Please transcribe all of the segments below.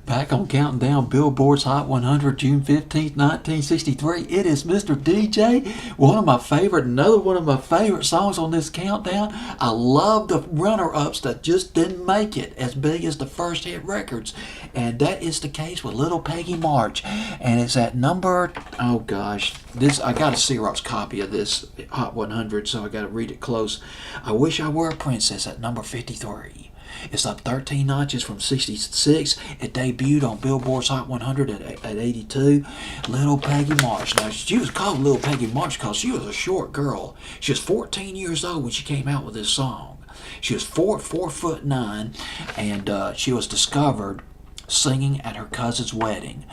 Back on counting down Billboard's Hot 100, June 15th, 1963, it is Mr. DJ, another one of my favorite songs on this countdown. I love the runner-ups that just didn't make it as big as the first hit records, and that is the case with Little Peggy March, and it's at number, oh gosh, I got a Xerox copy of this Hot 100, so I got to read it close. I Wish I Were a Princess at number 53. It's up 13 notches from 66. It debuted on Billboard's Hot 100 at 82. Little Peggy March. Now, she was called Little Peggy March because she was a short girl. She was 14 years old when she came out with this song. She was 4'9", and she was discovered singing at her cousin's wedding.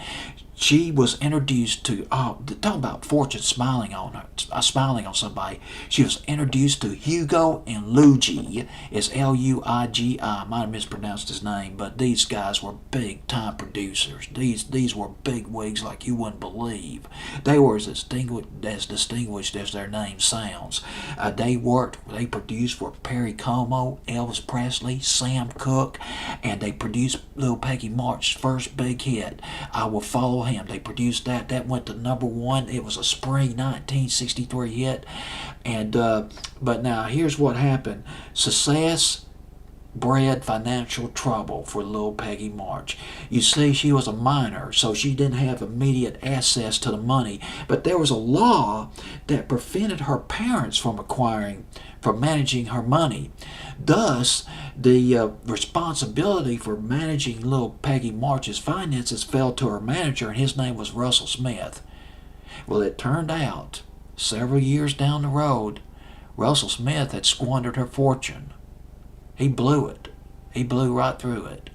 She was introduced to, talking about fortune smiling on her, smiling on somebody. She was introduced to Hugo and Luigi. It's Luigi. I might have mispronounced his name, but these guys were big time producers. These were big wigs like you wouldn't believe. They were as distinguished as their name sounds. They produced for Perry Como, Elvis Presley, Sam Cooke, and they produced Little Peggy March's first big hit, I Will Follow Him. They produced that. That went to number one. It was a spring 1963 hit. And but now here's what happened. Success bred financial trouble for Little Peggy March. You see, she was a minor, so she didn't have immediate access to the money. But there was a law that prevented her parents from managing her money. Thus, the responsibility for managing Little Peggy March's finances fell to her manager, and his name was Russell Smith. Well, it turned out, several years down the road, Russell Smith had squandered her fortune. He blew it. He blew right through it.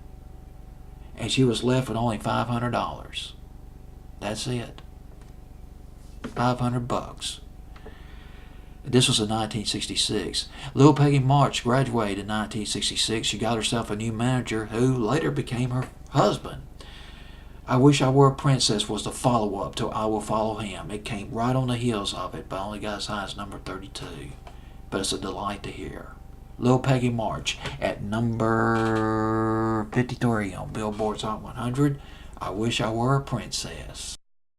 And she was left with only $500. That's it. $500. This was in 1966. Little Peggy March graduated in 1966. She got herself a new manager who later became her husband. I Wish I Were a Princess was the follow-up to I Will Follow Him. It came right on the heels of it, but only got as high as number 32. But it's a delight to hear. Little Peggy March at number 53 on Billboard's Hot 100. I Wish I Were a Princess.